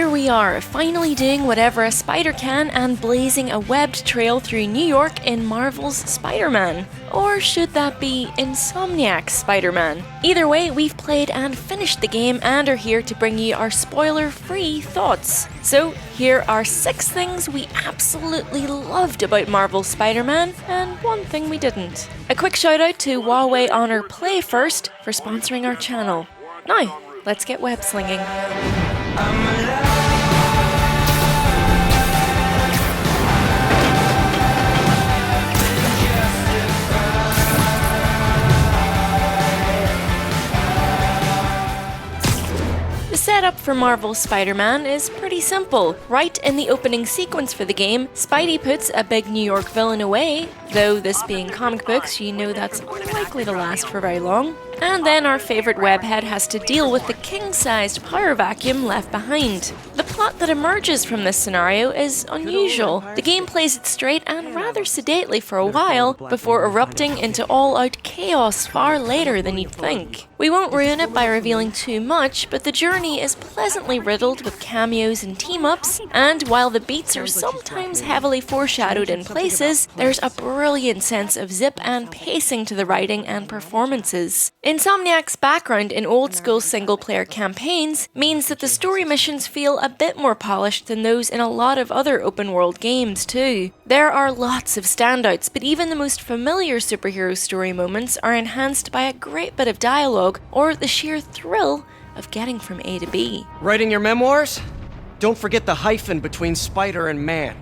here we are, finally doing whatever a spider can and blazing a webbed trail through New York in Marvel's Spider-Man. Or should that be Insomniac's Spider-Man? Either way, we've played and finished the game and are here to bring you our spoiler-free thoughts. So, here are 6 things we absolutely loved about Marvel's Spider-Man, and 1 thing we didn't. A quick shout out to Huawei Honor Play First for sponsoring our channel. Now, let's get web slinging. The setup for Marvel's Spider-Man is pretty simple. Right in the opening sequence for the game, Spidey puts a big New York villain away, though this being comic books, you know that's unlikely to last for very long. And then our favourite webhead has to deal with the king-sized power vacuum left behind. The plot that emerges from this scenario is unusual. The game plays it straight and rather sedately for a while, before erupting into all-out chaos far later than you'd think. We won't ruin it by revealing too much, but the journey is pleasantly riddled with cameos and team-ups, and while the beats are sometimes heavily foreshadowed in places, there's a brilliant sense of zip and pacing to the writing and performances. Insomniac's background in old-school single-player campaigns means that the story missions feel a bit more polished than those in a lot of other open-world games too. There are lots of standouts, but even the most familiar superhero story moments are enhanced by a great bit of dialogue or the sheer thrill of getting from A to B. Writing your memoirs? Don't forget the hyphen between spider and man.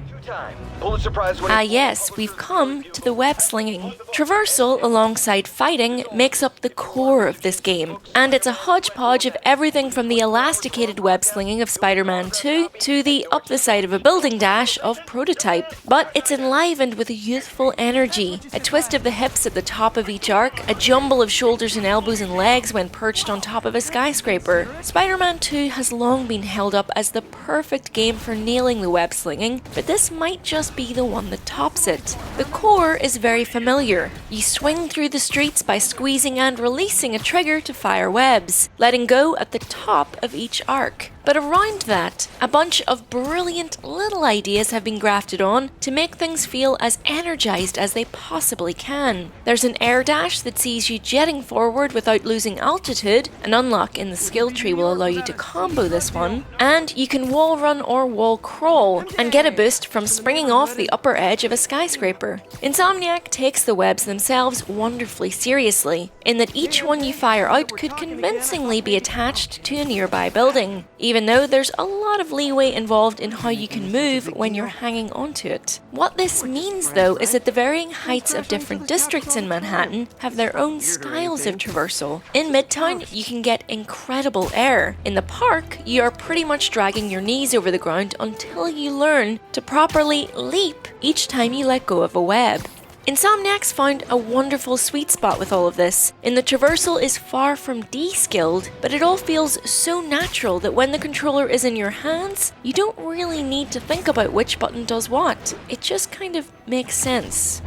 Yes, we've come to the web slinging. Traversal alongside fighting makes up the core of this game, and it's a hodgepodge of everything from the elasticated web slinging of Spider-Man 2 to the up the side of a building dash of Prototype. But it's enlivened with a youthful energy, a twist of the hips at the top of each arc, a jumble of shoulders and elbows and legs when perched on top of a skyscraper. Spider-Man 2 has long been held up as the perfect game for nailing the web slinging, but this might just be the one that tops it. The core is very familiar. You swing through the streets by squeezing and releasing a trigger to fire webs, letting go at the top of each arc. But around that, a bunch of brilliant little ideas have been grafted on to make things feel as energized as they possibly can. There's an air dash that sees you jetting forward without losing altitude. An unlock in the skill tree will allow you to combo this one. And you can wall run or wall crawl and get a boost from springing off the upper edge of a skyscraper. Insomniac takes the webs themselves wonderfully seriously, in that each one you fire out could convincingly be attached to a nearby building, even though there's a lot of leeway involved in how you can move when you're hanging onto it. What this means though is that the varying heights of different districts in Manhattan have their own styles of traversal. In Midtown, you can get incredible air. In the park, you are pretty much dragging your knees over the ground until you learn to properly leap each time you let go of a web. Insomniac's found a wonderful sweet spot with all of this, and the traversal is far from de-skilled, but it all feels so natural that when the controller is in your hands, you don't really need to think about which button does what. It just kind of makes sense.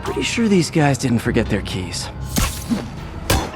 Pretty sure these guys didn't forget their keys.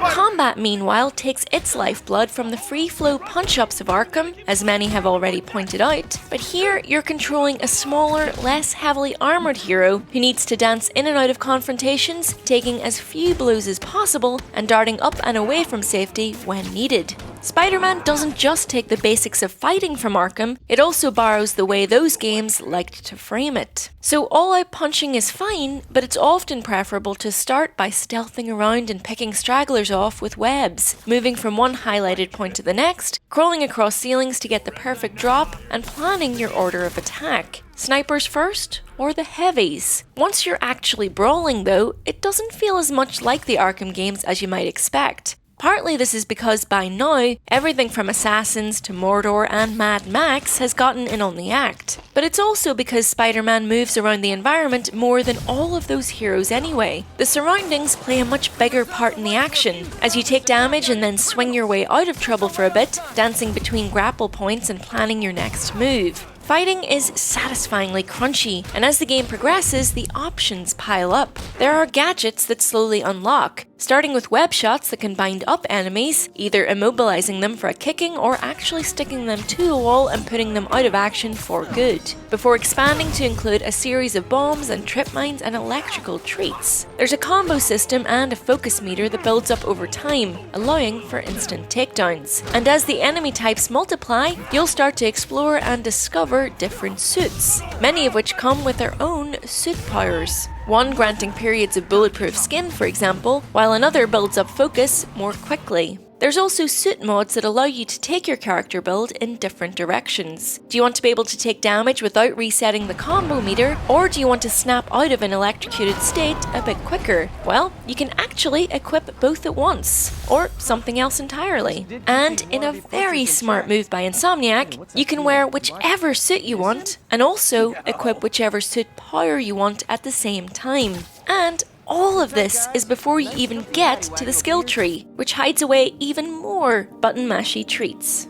Combat, meanwhile, takes its lifeblood from the free-flow punch-ups of Arkham, as many have already pointed out, but here you're controlling a smaller, less heavily armoured hero who needs to dance in and out of confrontations, taking as few blows as possible and darting up and away from safety when needed. Spider-Man doesn't just take the basics of fighting from Arkham, it also borrows the way those games liked to frame it. So all-out punching is fine, but it's often preferable to start by stealthing around and picking stragglers off with webs, moving from one highlighted point to the next, crawling across ceilings to get the perfect drop, and planning your order of attack. Snipers first, or the heavies? Once you're actually brawling though, it doesn't feel as much like the Arkham games as you might expect. Partly this is because by now, everything from Assassins to Mordor and Mad Max has gotten in on the act. But it's also because Spider-Man moves around the environment more than all of those heroes anyway. The surroundings play a much bigger part in the action, as you take damage and then swing your way out of trouble for a bit, dancing between grapple points and planning your next move. Fighting is satisfyingly crunchy, and as the game progresses, the options pile up. There are gadgets that slowly unlock, starting with web shots that can bind up enemies, either immobilizing them for a kicking or actually sticking them to a wall and putting them out of action for good, before expanding to include a series of bombs and trip mines and electrical treats. There's a combo system and a focus meter that builds up over time, allowing for instant takedowns. And as the enemy types multiply, you'll start to explore and discover different suits, many of which come with their own suit powers. One granting periods of bulletproof skin, for example, while another builds up focus more quickly. There's also suit mods that allow you to take your character build in different directions. Do you want to be able to take damage without resetting the combo meter, or do you want to snap out of an electrocuted state a bit quicker? Well, you can actually equip both at once, or something else entirely. And in a very smart move by Insomniac, you can wear whichever suit you want, and also equip whichever suit power you want at the same time. And all of this is before you even get to the skill tree, which hides away even more button mashy treats.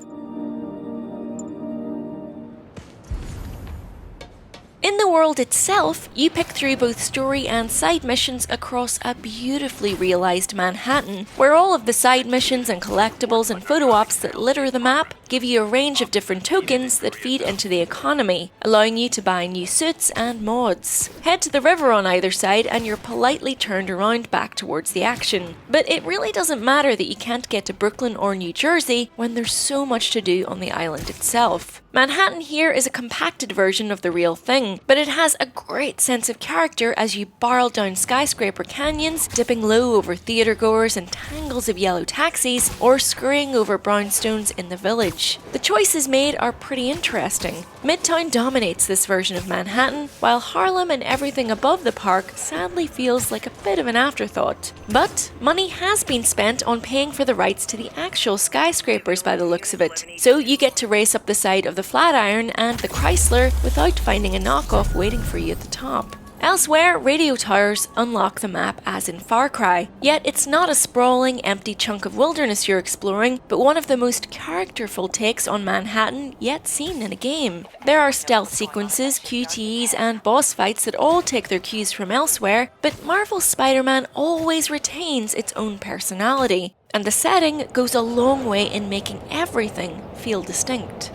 In the world itself, you pick through both story and side missions across a beautifully realised Manhattan, where all of the side missions and collectibles and photo ops that litter the map give you a range of different tokens that feed into the economy, allowing you to buy new suits and mods. Head to the river on either side and you're politely turned around back towards the action. But it really doesn't matter that you can't get to Brooklyn or New Jersey when there's so much to do on the island itself. Manhattan here is a compacted version of the real thing, but it has a great sense of character as you barrel down skyscraper canyons, dipping low over theatregoers and tangles of yellow taxis, or scurrying over brownstones in the village. The choices made are pretty interesting. Midtown dominates this version of Manhattan, while Harlem and everything above the park sadly feels like a bit of an afterthought. But money has been spent on paying for the rights to the actual skyscrapers by the looks of it, so you get to race up the side of the Flatiron and the Chrysler without finding a knockoff waiting for you at the top. Elsewhere, radio towers unlock the map as in Far Cry, yet it's not a sprawling, empty chunk of wilderness you're exploring, but one of the most characterful takes on Manhattan yet seen in a game. There are stealth sequences, QTEs, and boss fights that all take their cues from elsewhere, but Marvel's Spider-Man always retains its own personality, and the setting goes a long way in making everything feel distinct.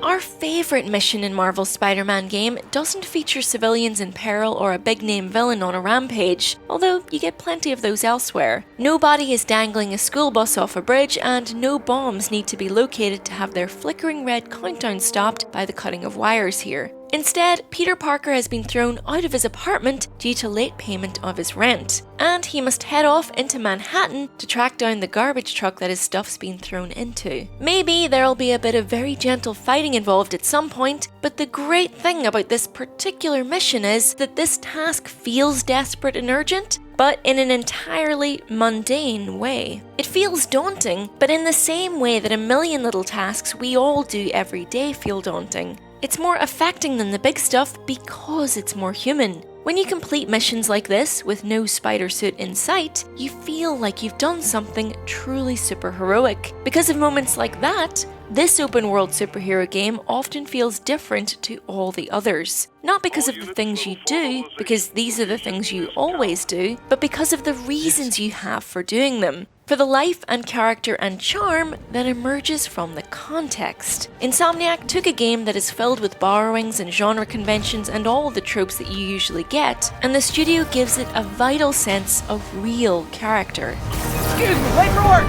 Our favourite mission in Marvel's Spider-Man game doesn't feature civilians in peril or a big-name villain on a rampage, although you get plenty of those elsewhere. Nobody is dangling a school bus off a bridge, and no bombs need to be located to have their flickering red countdown stopped by the cutting of wires here. Instead, Peter Parker has been thrown out of his apartment due to late payment of his rent, and he must head off into Manhattan to track down the garbage truck that his stuff's been thrown into. Maybe there'll be a bit of very gentle fighting involved at some point, but the great thing about this particular mission is that this task feels desperate and urgent, but in an entirely mundane way. It feels daunting, but in the same way that a million little tasks we all do every day feel daunting. It's more affecting than the big stuff because it's more human. When you complete missions like this with no spider suit in sight, you feel like you've done something truly superheroic. Because of moments like that, this open-world superhero game often feels different to all the others. Not because of the things you do, because these are the things you always do, but because of the reasons you have for doing them. For the life and character and charm that emerges from the context. Insomniac took a game that is filled with borrowings and genre conventions and all the tropes that you usually get, and the studio gives it a vital sense of real character. Excuse me, late for work!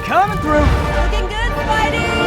Coming through! Looking good, Spidey!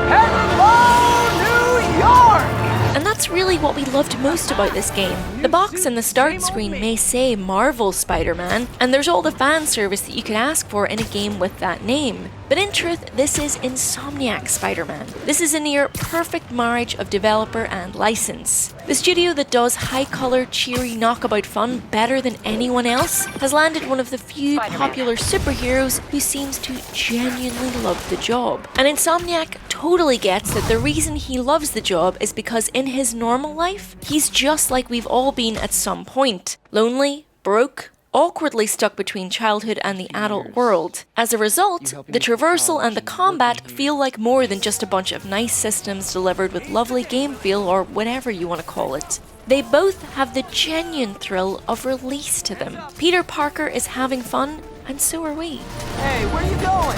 Hello, New York! And that's really what we loved most about this game. The box and the start screen may say Marvel Spider-Man, and there's all the fan service that you could ask for in a game with that name. But in truth, this is Insomniac Spider-Man. This is a near perfect marriage of developer and license. The studio that does high-colour, cheery knockabout fun better than anyone else has landed one of the few popular superheroes who seems to genuinely love the job. And Insomniac totally gets that the reason he loves the job is because in his normal personal life, he's just like we've all been at some point. Lonely, broke, awkwardly stuck between childhood and the adult world. As a result, the traversal and the combat feel like more than just a bunch of nice systems delivered with lovely game feel or whatever you want to call it. They both have the genuine thrill of release to them. Peter Parker is having fun, and so are we. Hey, where are you going?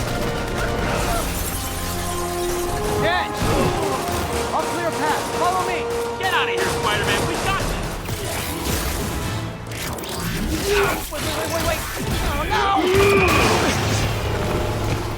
Catch! I'll clear a path. Follow me. Get out of here, Spider-Man. We got this. Wait. Oh, no!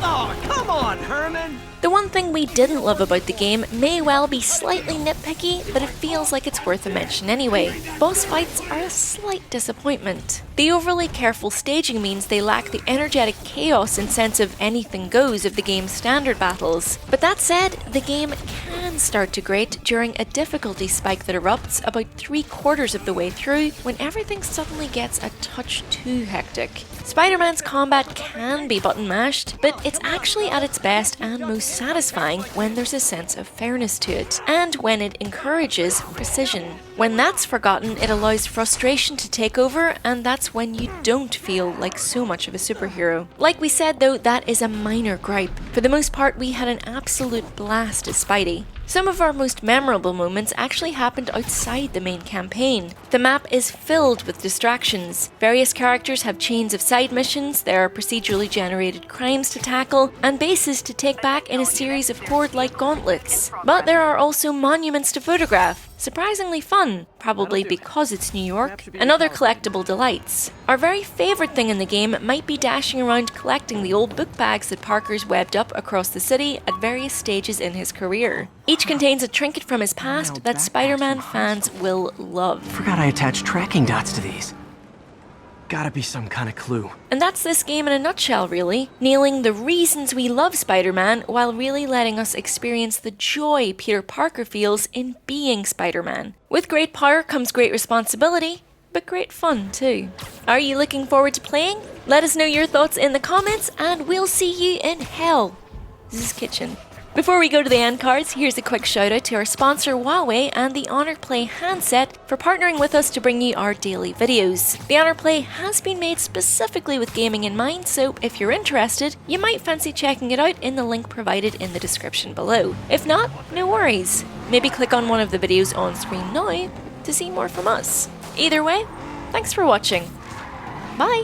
Oh, come on, Herman. The one thing we didn't love about the game may well be slightly nitpicky, but it feels like it's worth a mention anyway. Boss fights are a slight disappointment. The overly careful staging means they lack the energetic chaos and sense of anything goes of the game's standard battles. But that said, the game can start to grate during a difficulty spike that erupts about 3/4 of the way through when everything suddenly gets a touch too hectic. Spider-Man's combat can be button mashed, but it's actually at its best and most satisfying when there's a sense of fairness to it, and when it encourages precision. When that's forgotten, it allows frustration to take over, and that's when you don't feel like so much of a superhero. Like we said though, that is a minor gripe. For the most part, we had an absolute blast as Spidey. Some of our most memorable moments actually happened outside the main campaign. The map is filled with distractions. Various characters have chains of side missions, there are procedurally generated crimes to tackle, and bases to take back in a series of horde-like gauntlets. But there are also monuments to photograph. Surprisingly fun, probably because it's New York, and other collectible delights. Our very favourite thing in the game might be dashing around collecting the old book bags that Parker's webbed up across the city at various stages in his career. Each contains a trinket from his past that Spider-Man fans will love. Forgot I attached tracking dots to these. Gotta be some kind of clue. And that's this game in a nutshell, really. Nailing the reasons we love Spider-Man while really letting us experience the joy Peter Parker feels in being Spider-Man. With great power comes great responsibility, but great fun too. Are you looking forward to playing? Let us know your thoughts in the comments, and we'll see you in hell. This is Kitchen. Before we go to the end cards, here's a quick shout out to our sponsor Huawei and the Honor Play handset for partnering with us to bring you our daily videos. The Honor Play has been made specifically with gaming in mind, so if you're interested, you might fancy checking it out in the link provided in the description below. If not, no worries. Maybe click on one of the videos on screen now to see more from us. Either way, thanks for watching. Bye!